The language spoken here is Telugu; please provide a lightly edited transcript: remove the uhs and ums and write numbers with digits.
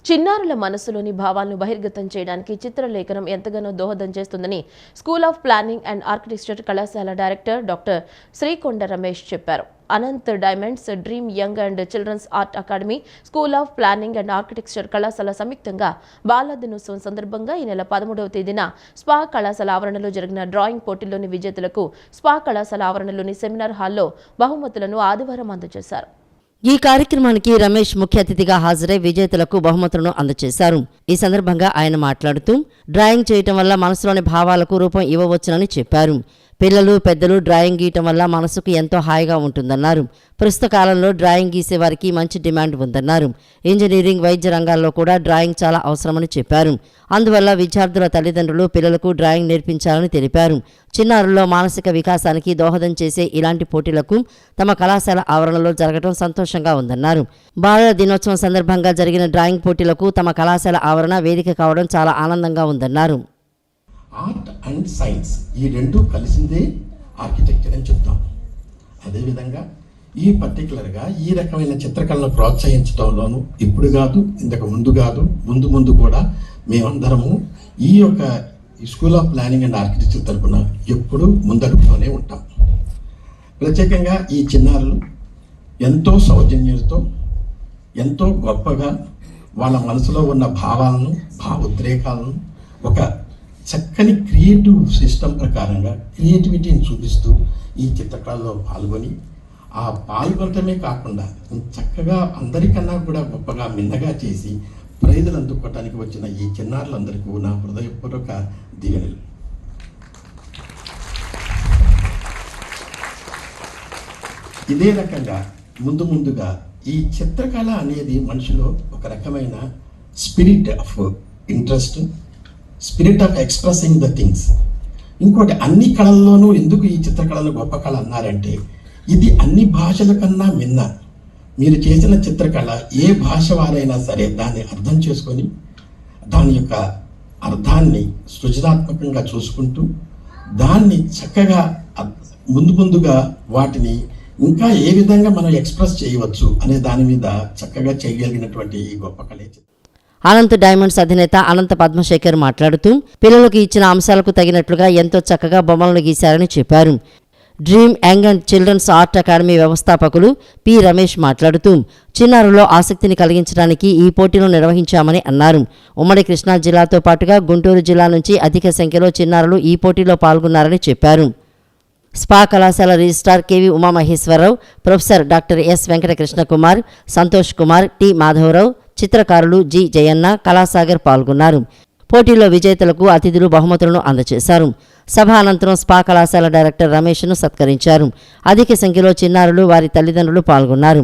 చిన్నారుల మనసులోని భావాలను బహిర్గతం చేయడానికి చిత్రలేఖనం ఎంతగానో దోహదం చేస్తుందని school of planning and architecture కళాశాల డైరెక్టర్ డాక్టర్ శ్రీకొండ రమేష్ చెప్పారు. Anant diamonds dream young and children's art academy, school of planning and architecture కళాశాల సంయుక్తంగా బాల దినోత్సవం సందర్భంగా ఈ నెల 13వ తేదీన స్పా కళాశాల ఆవరణలో జరిగిన డ్రాయింగ్ పోటీల్లోని విజేతలకు స్పా కళాశాల ఆవరణలోని సెమినార్ హాల్లో బహుమతులను ఆదివారం అందజేశారు. ఈ కార్యక్రమానికి రమేష్ ముఖ్య అతిథిగా హాజరై విజేతలకు బహుమతులను అందజేశారు. ఈ సందర్భంగా ఆయన మాట్లాడుతూ డ్రాయింగ్ చేయటం వల్ల మనసులోని భావాలకు రూపం ఇవ్వవచ్చునని చెప్పారు. పిల్లలు పెద్దలు డ్రాయింగ్ గీయటం వల్ల మనసుకు ఎంతో హాయిగా ఉంటుందన్నారు. ప్రస్తుత కాలంలో డ్రాయింగ్ గీసే వారికి మంచి డిమాండ్ ఉందన్నారు. ఇంజనీరింగ్, వైద్య రంగాల్లో కూడా డ్రాయింగ్ చాలా అవసరమని చెప్పారు. అందువల్ల విద్యార్థుల తల్లిదండ్రులు పిల్లలకు డ్రాయింగ్ నేర్పించాలని తెలిపారు. చిన్నారుల్లో మానసిక వికాసానికి దోహదం చేసే ఇలాంటి పోటీలకు తమ కళాశాల ఆవరణలో జరగడం సంతోషంగా ఉందన్నారు. బాలల దినోత్సవం సందర్భంగా జరిగిన డ్రాయింగ్ పోటీలకు తమ కళాశాల ఆవరణ వేదిక కావడం చాలా ఆనందంగా ఉందన్నారు. ఆర్ట్ అండ్ సైన్స్ ఈ రెండు కలిసిందే ఆర్కిటెక్చర్ అని చెప్తాం. అదేవిధంగా ఈ పర్టికులర్గా ఈ రకమైన చిత్రకళను ప్రోత్సహించడంలోనూ ఇప్పుడు కాదు, ఇంతకు ముందు కాదు, ముందు కూడా మేమందరము ఈ యొక్క school of planning and architecture తరఫున ఎప్పుడూ ముందడుగుతూనే ఉంటాం. ప్రత్యేకంగా ఈ చిన్నారులు ఎంతో సౌజన్యంతో ఎంతో గొప్పగా వాళ్ళ మనసులో ఉన్న భావాలను, భావోద్రేకాలను ఒక చక్కని క్రియేటివ్ సిస్టమ్ ప్రకారంగా క్రియేటివిటీని చూపిస్తూ ఈ చిత్రకళలో పాల్గొని ఆ పాల్గొనటమే కాకుండా చక్కగా అందరికన్నా కూడా గొప్పగా మిన్నగా చేసి ప్రైజులు అందుకోవటానికి వచ్చిన ఈ చిన్నారులందరికీ నా హృదయపూర్వక దీవెనలు. ఇదే రకంగా ముందుగా ఈ చిత్రకళ అనేది మనిషిలో ఒక రకమైన spirit of interest, spirit of expressing the things. ఇంకోటి, అన్ని కళల్లోనూ ఎందుకు ఈ చిత్రకళను గొప్ప కళ అన్నారంటే ఇది అన్ని భాషల కన్నా మిన్న. మీరు చేసిన చిత్రకళ ఏ భాష వారైనా సరే దాన్ని అర్థం చేసుకొని దాని యొక్క అర్థాన్ని సృజనాత్మకంగా చూసుకుంటూ దాన్ని చక్కగా ముందుగా వాటిని ఇంకా ఏ విధంగా మనం ఎక్స్ప్రెస్ చేయవచ్చు అనే దాని మీద చక్కగా చేయగలిగినటువంటి ఈ గొప్ప కళ. అనంత్ డైమండ్స్ అధినేత అనంత పద్మశేఖర్ మాట్లాడుతూ పిల్లలకు ఇచ్చిన అంశాలకు తగినట్లుగా ఎంతో చక్కగా బొమ్మలను గీశారని చెప్పారు. Dream young and children's art academy వ్యవస్థాపకులు పి రమేష్ మాట్లాడుతూ చిన్నారుల్లో ఆసక్తిని కలిగించడానికి ఈ పోటీలు నిర్వహించామని అన్నారు. ఉమ్మడి కృష్ణా జిల్లాతో పాటుగా గుంటూరు జిల్లా నుంచి అధిక సంఖ్యలో చిన్నారులు ఈ పోటీలో పాల్గొన్నారని చెప్పారు. స్పా కళాశాల registrar KV Umamaheswararao, professor doctor S Venkatakrishna Kumar, Santosh Kumar, T Madhavarao, చిత్రకారులు జి జయన్న, కళాసాగర్ పాల్గొన్నారు. పోటీలో విజేతలకు అతిథులు బహుమతులను అందజేశారు. సభ అనంతరం స్పా కళాశాల డైరెక్టర్ రమేష్ను సత్కరించారు. అధిక సంఖ్యలో చిన్నారులు, వారి తల్లిదండ్రులు పాల్గొన్నారు.